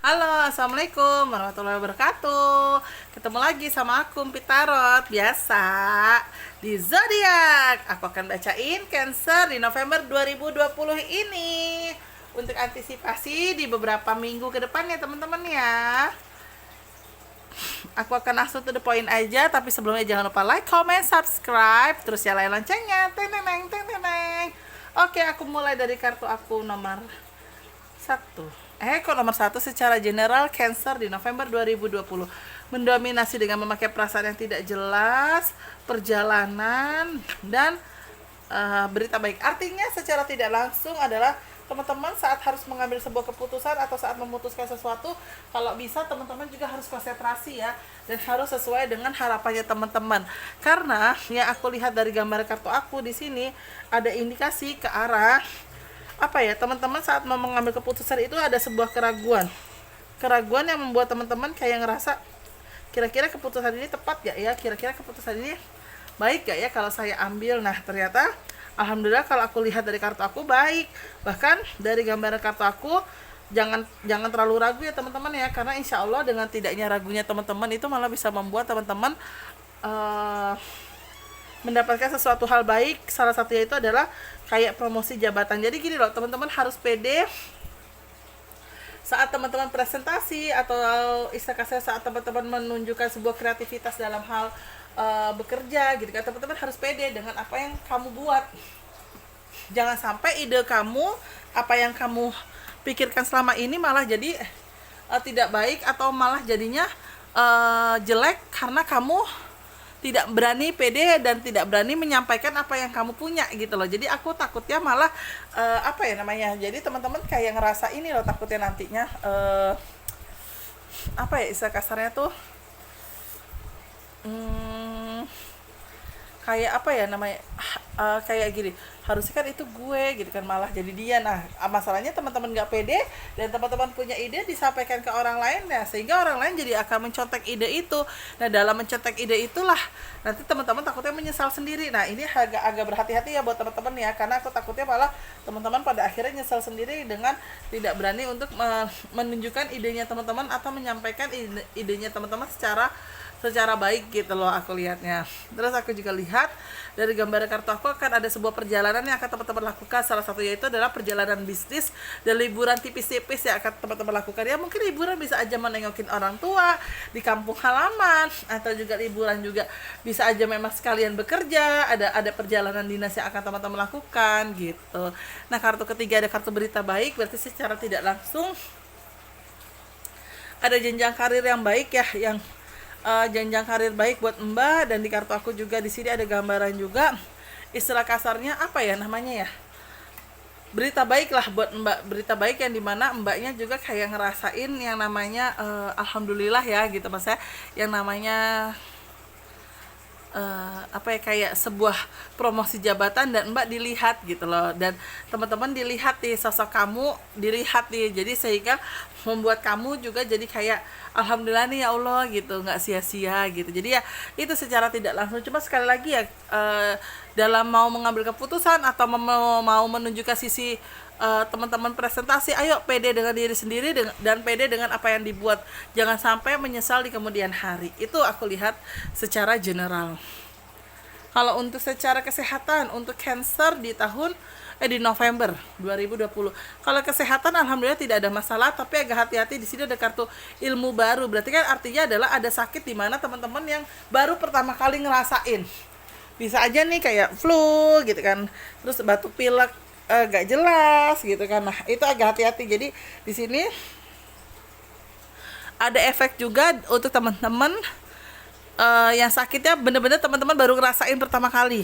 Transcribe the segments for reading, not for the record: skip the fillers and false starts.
Halo, assalamualaikum warahmatullahi wabarakatuh. Ketemu lagi sama aku Pitarot biasa di zodiak. Aku akan bacain Cancer di November 2020 ini untuk antisipasi di beberapa minggu ke depan ya teman-teman ya. Aku akan langsung to the point aja, tapi sebelumnya jangan lupa like, comment, subscribe, terus nyalain loncengnya. Teng teng teng teng teng. Oke, aku mulai dari kartu aku nomor satu. Kok nomor satu secara general Cancer di November 2020 mendominasi dengan memakai perasaan yang tidak jelas, perjalanan, dan berita baik. Artinya secara tidak langsung adalah teman-teman saat harus mengambil sebuah keputusan atau saat memutuskan sesuatu, kalau bisa teman-teman juga harus konsentrasi ya, dan harus sesuai dengan harapannya teman-teman. Karena yang aku lihat dari gambar kartu aku di sini ada indikasi ke arah apa ya, teman-teman saat mau mengambil keputusan itu ada sebuah keraguan yang membuat teman-teman kayak ngerasa kira-kira keputusan ini tepat gak ya, kira-kira keputusan ini baik gak ya kalau saya ambil. Nah ternyata alhamdulillah kalau aku lihat dari kartu aku baik, bahkan dari gambaran kartu aku jangan terlalu ragu ya teman-teman ya, karena insya Allah dengan tidaknya ragunya teman-teman itu malah bisa membuat teman-teman mendapatkan sesuatu hal baik. Salah satunya itu adalah kayak promosi jabatan. Jadi gini loh teman-teman, harus pede saat teman-teman presentasi atau istilah kasar saat teman-teman menunjukkan sebuah kreativitas dalam hal bekerja gitu kan. Teman-teman harus pede dengan apa yang kamu buat. Jangan sampai ide kamu, apa yang kamu pikirkan selama ini malah jadi tidak baik atau malah jadinya jelek karena kamu tidak berani pede dan tidak berani menyampaikan apa yang kamu punya gitu loh. Jadi aku takutnya malah apa ya namanya, jadi teman-teman kayak ngerasa ini loh, takutnya nantinya apa ya istilah kasarnya tuh, kayak apa ya namanya, kayak gini, harusnya kan itu gue gitu kan, malah jadi dia. Nah masalahnya teman-teman nggak pede dan teman-teman punya ide disampaikan ke orang lain ya, sehingga orang lain jadi akan mencontek ide itu. Nah dalam mencontek ide itulah nanti teman-teman takutnya menyesal sendiri. Nah ini agak berhati-hati ya buat teman-teman ya, karena aku takutnya malah teman-teman pada akhirnya nyesal sendiri dengan tidak berani untuk menunjukkan idenya teman-teman atau menyampaikan idenya teman-teman secara baik gitu loh aku lihatnya. Terus aku juga lihat dari gambar kartu aku akan ada sebuah perjalanan yang akan teman-teman lakukan. Salah satunya itu adalah perjalanan bisnis dan liburan tipis-tipis yang akan teman-teman lakukan. Ya mungkin liburan bisa aja menengokin orang tua di kampung halaman, atau juga liburan juga bisa aja memang sekalian bekerja, ada perjalanan dinas yang akan teman-teman lakukan gitu. Nah kartu ketiga ada kartu berita baik, berarti secara tidak langsung ada jenjang karir yang baik ya, yang jenjang karir baik buat Mbak. Dan di kartu aku juga di sini ada gambaran juga, istilah kasarnya apa ya namanya ya, berita baik lah buat Mbak, berita baik yang dimana Mbaknya juga kayak ngerasain yang namanya alhamdulillah ya gitu mas ya, yang namanya apa ya, kayak sebuah promosi jabatan dan Mbak dilihat gitu loh, dan teman-teman dilihat di sosok kamu, dilihat nih, jadi sehingga membuat kamu juga jadi kayak alhamdulillah nih ya Allah gitu, nggak sia-sia gitu. Jadi ya itu secara tidak langsung. Cuma sekali lagi ya, dalam mau mengambil keputusan atau mau menunjukkan sisi teman-teman presentasi, ayo pede dengan diri sendiri dan pede dengan apa yang dibuat, jangan sampai menyesal di kemudian hari. Itu aku lihat secara general. Kalau untuk secara kesehatan untuk Cancer di November 2020, kalau kesehatan alhamdulillah tidak ada masalah, tapi agak hati-hati. Di sini ada kartu ilmu baru, berarti kan artinya adalah ada sakit di mana teman-teman yang baru pertama kali ngerasain. Bisa aja nih kayak flu gitu kan, terus batuk pilek gak jelas gitu kan. Nah itu agak hati-hati. Jadi di sini ada efek juga untuk teman-teman yang sakitnya bener-bener teman-teman baru ngerasain pertama kali,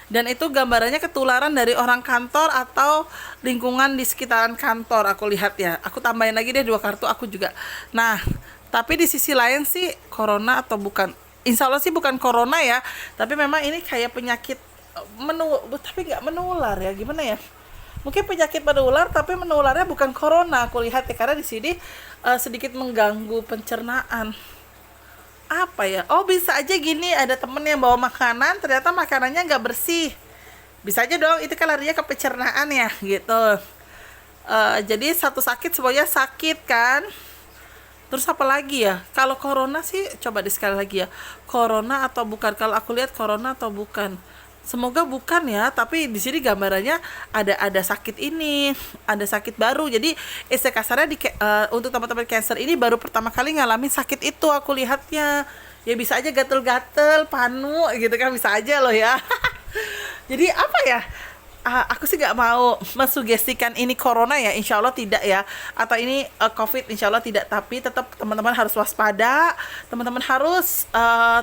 dan itu gambarannya ketularan dari orang kantor atau lingkungan di sekitaran kantor. Aku lihat ya, aku tambahin lagi deh 2 kartu aku juga. Nah tapi di sisi lain sih corona atau bukan, insya Allah sih bukan corona ya, tapi memang ini kayak penyakit tapi nggak menular ya, gimana ya, mungkin penyakit menular tapi menularnya bukan corona aku lihat ya, karena di sini sedikit mengganggu pencernaan. Apa ya, oh bisa aja gini, ada temen yang bawa makanan ternyata makanannya nggak bersih, bisa aja dong, itu kan larinya ke pencernaan ya gitu. Jadi satu sakit semuanya sakit kan. Terus apa lagi ya? Kalau corona sih coba deh sekali lagi ya. Corona atau bukan? Kalau aku lihat corona atau bukan. Semoga bukan ya, tapi di sini gambarannya ada sakit ini, ada sakit baru. Jadi istilah kasarnya untuk teman-teman cancer ini baru pertama kali ngalamin sakit itu aku lihatnya. Ya bisa aja gatel-gatel, panu gitu kan, bisa aja loh ya. Jadi apa ya? Aku sih nggak mau mensugestikan ini corona ya, insya Allah tidak ya, atau ini COVID, insya Allah tidak, tapi tetap teman-teman harus waspada, teman-teman harus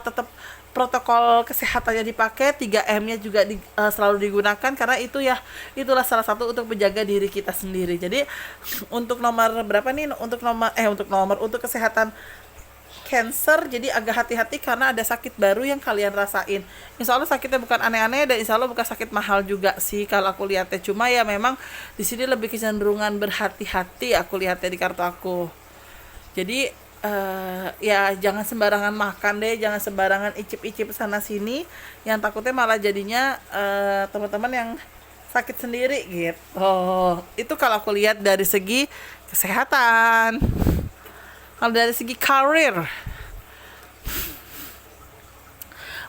tetap protokol kesehatannya dipakai, 3M-nya juga selalu digunakan, karena itu ya, itulah salah satu untuk menjaga diri kita sendiri. Jadi untuk nomor berapa nih, untuk kesehatan cancer, jadi agak hati-hati karena ada sakit baru yang kalian rasain. Insya Allah sakitnya bukan aneh-aneh, dan insya Allah bukan sakit mahal juga sih kalau aku lihatnya. Cuma ya memang di sini lebih kecenderungan berhati-hati aku lihatnya di kartu aku. Jadi ya jangan sembarangan makan deh, jangan sembarangan icip-icip sana sini, yang takutnya malah jadinya teman-teman yang sakit sendiri gitu. Itu kalau aku lihat dari segi kesehatan. Kalau dari segi karir,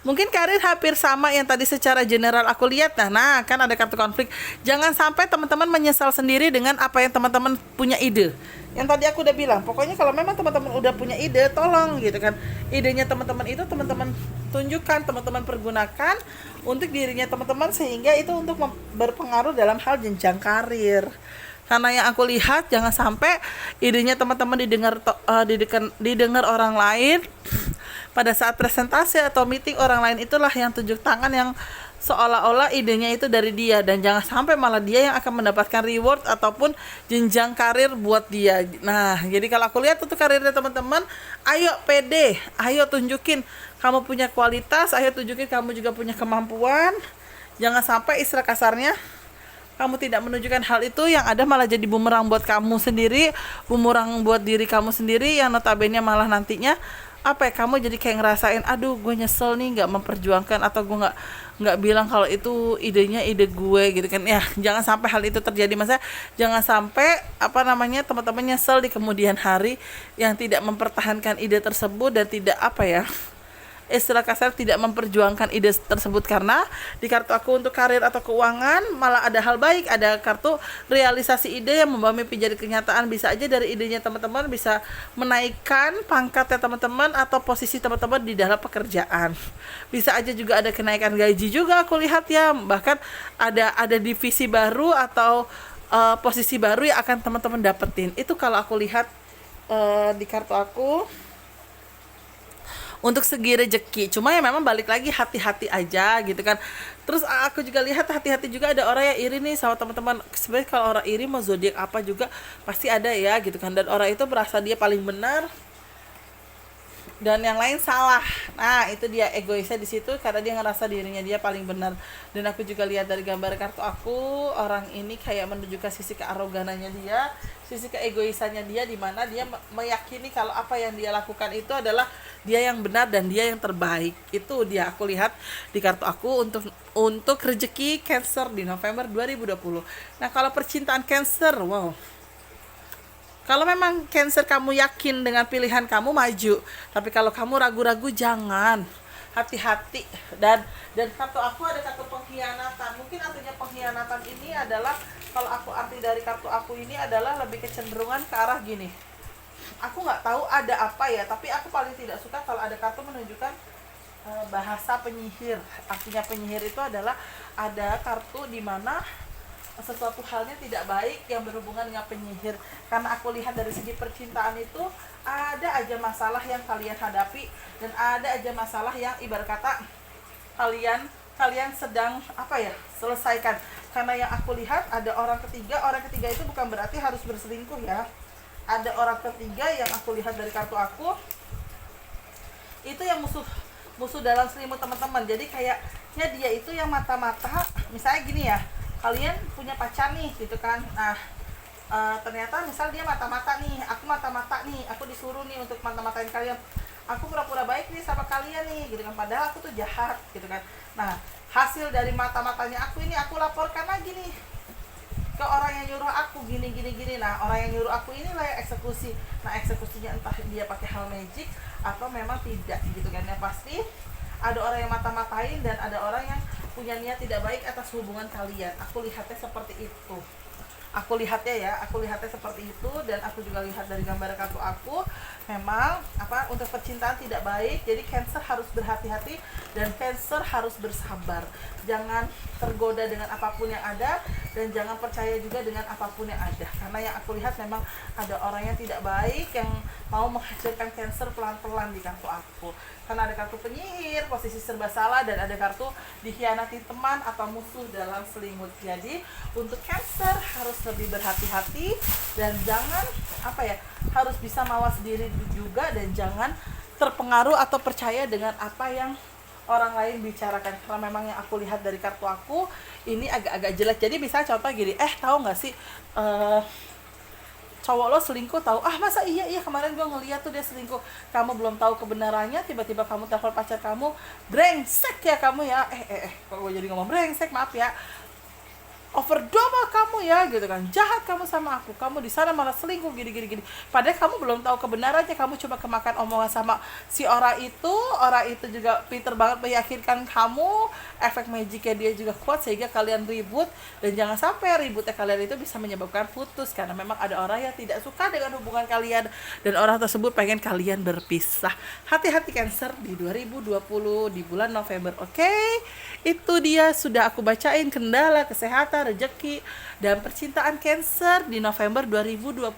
mungkin karir hampir sama yang tadi secara general aku lihat. Nah kan ada kartu konflik. Jangan sampai teman-teman menyesal sendiri dengan apa yang teman-teman punya ide. Yang tadi aku udah bilang, pokoknya kalau memang teman-teman udah punya ide, tolong gitu kan, idenya teman-teman itu teman-teman tunjukkan, teman-teman pergunakan untuk dirinya teman-teman, sehingga itu untuk berpengaruh dalam hal jenjang karir. Karena yang aku lihat, jangan sampai idenya teman-teman didengar orang lain. Pada saat presentasi atau meeting, orang lain itulah yang tunjuk tangan, yang seolah-olah idenya itu dari dia, dan jangan sampai malah dia yang akan mendapatkan reward ataupun jenjang karir buat dia. Nah, jadi kalau aku lihat untuk karirnya teman-teman, ayo pede, ayo tunjukin kamu punya kualitas, ayo tunjukin kamu juga punya kemampuan. Jangan sampai istilah kasarnya kamu tidak menunjukkan hal itu, yang ada malah jadi bumerang buat kamu sendiri, bumerang buat diri kamu sendiri, yang notabene malah nantinya kamu jadi kayak ngerasain, aduh gue nyesel nih nggak memperjuangkan, atau gue nggak bilang kalau itu idenya ide gue gitu kan ya. Jangan sampai hal itu terjadi, masa jangan sampai teman-teman nyesel di kemudian hari, yang tidak mempertahankan ide tersebut dan tidak istilah kasar tidak memperjuangkan ide tersebut. Karena di kartu aku untuk karir atau keuangan malah ada hal baik, ada kartu realisasi ide yang membawa mimpi jadi kenyataan. Bisa aja dari idenya teman-teman bisa menaikkan pangkatnya teman-teman atau posisi teman-teman di dalam pekerjaan. Bisa aja juga ada kenaikan gaji juga aku lihat ya, bahkan ada divisi baru atau posisi baru yang akan teman-teman dapetin. Itu kalau aku lihat di kartu aku untuk segi rejeki. Cuma ya memang balik lagi, hati-hati aja gitu kan. Terus aku juga lihat hati-hati juga, ada orang yang iri nih sama teman-teman. Sebenarnya kalau orang iri mau zodiak apa juga pasti ada ya gitu kan, dan orang itu merasa dia paling benar dan yang lain salah. Nah itu dia egoisnya di situ, karena dia ngerasa dirinya dia paling benar. Dan aku juga lihat dari gambar kartu aku, orang ini kayak menunjukkan sisi kearoganannya dia, sisi keegoisannya dia, di mana dia meyakini kalau apa yang dia lakukan itu adalah dia yang benar dan dia yang terbaik. Itu dia aku lihat di kartu aku untuk rezeki Cancer di November 2020. Nah kalau percintaan Cancer, wow, kalau memang Cancer kamu yakin dengan pilihan kamu, maju. Tapi kalau kamu ragu-ragu, jangan, hati-hati. Dan kartu aku ada kartu pengkhianatan. Mungkin artinya pengkhianatan ini adalah, kalau aku arti dari kartu aku ini adalah lebih kecenderungan ke arah gini. Aku nggak tahu ada apa ya, tapi aku paling tidak suka kalau ada kartu menunjukkan bahasa penyihir. Artinya penyihir itu adalah ada kartu di mana sesuatu halnya tidak baik yang berhubungan dengan penyihir. Karena aku lihat dari segi percintaan itu ada aja masalah yang kalian hadapi, dan ada aja masalah yang ibarat kata kalian sedang selesaikan. Karena yang aku lihat ada orang ketiga itu bukan berarti harus berselingkuh ya. Ada orang ketiga yang aku lihat dari kartu aku, itu yang musuh dalam selimut teman-teman. Jadi kayaknya dia itu yang mata-mata, misalnya gini ya, kalian punya pacar nih gitu kan. Nah ternyata misal dia mata-mata nih, aku mata-mata nih, aku disuruh nih untuk mata-matain kalian, aku pura-pura baik nih sama kalian nih gitu kan, padahal aku tuh jahat gitu kan. Nah hasil dari mata-matanya aku ini aku laporkan lagi nih ke orang yang nyuruh aku gini. Nah, orang yang nyuruh aku inilah yang eksekusi. Nah, eksekusinya entah dia pakai hal magic atau memang tidak gitu kan. Yang pasti ada orang yang mata-matain dan ada orang yang punya niat tidak baik atas hubungan kalian. Aku lihatnya seperti itu. Aku lihatnya seperti itu. Dan aku juga lihat dari gambar kartu aku, memang untuk percintaan tidak baik. Jadi Cancer harus berhati-hati dan Cancer harus bersabar. Jangan tergoda dengan apapun yang ada dan jangan percaya juga dengan apapun yang ada, karena yang aku lihat memang ada orang yang tidak baik yang mau menghancurkan Cancer pelan-pelan di kartu aku. Karena ada kartu penyihir, posisi serba salah, dan ada kartu dikhianati teman atau musuh dalam selimut. Jadi untuk Cancer harus lebih berhati-hati dan jangan harus bisa mawas diri juga, dan jangan terpengaruh atau percaya dengan apa yang orang lain bicarakan. Karena memang yang aku lihat dari kartu aku ini agak-agak jelek. Jadi misalnya contoh gini, tahu nggak sih cowok lo selingkuh, tahu, masa iya kemarin gue ngeliat tuh dia selingkuh, kamu belum tahu kebenarannya, tiba-tiba kamu telepon pacar kamu, brengsek ya kamu ya, kok gue jadi ngomong brengsek, maaf ya, overdose kamu ya gitu kan, jahat kamu sama aku, kamu di sana malah selingkuh gini. Padahal kamu belum tahu kebenarannya, kamu cuma kemakan omongan sama si orang itu juga pinter banget meyakinkan kamu, efek magicnya dia juga kuat sehingga kalian ribut. Dan jangan sampai ributnya kalian itu bisa menyebabkan putus, karena memang ada orang yang tidak suka dengan hubungan kalian dan orang tersebut pengen kalian berpisah. Hati-hati Cancer di 2020 di bulan November. Oke, itu dia sudah aku bacain kendala kesehatan, rezeki, dan percintaan Cancer di November 2020.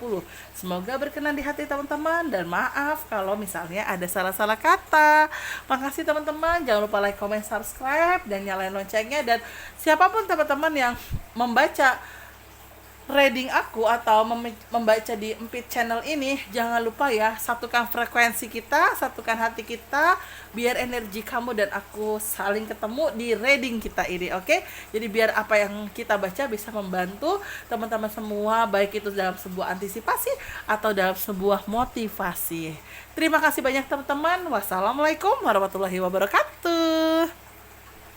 Semoga berkenan di hati teman-teman, dan maaf kalau misalnya ada salah-salah kata. Makasih teman-teman, jangan lupa like, comment, subscribe, dan nyalain loncengnya. Dan siapapun teman-teman yang membaca reading aku atau membaca di Empit channel ini, jangan lupa ya, satukan frekuensi kita, satukan hati kita, biar energi kamu dan aku saling ketemu di reading kita ini, oke? Jadi biar apa yang kita baca bisa membantu teman-teman semua, baik itu dalam sebuah antisipasi atau dalam sebuah motivasi. Terima kasih banyak teman-teman. Wassalamualaikum warahmatullahi wabarakatuh.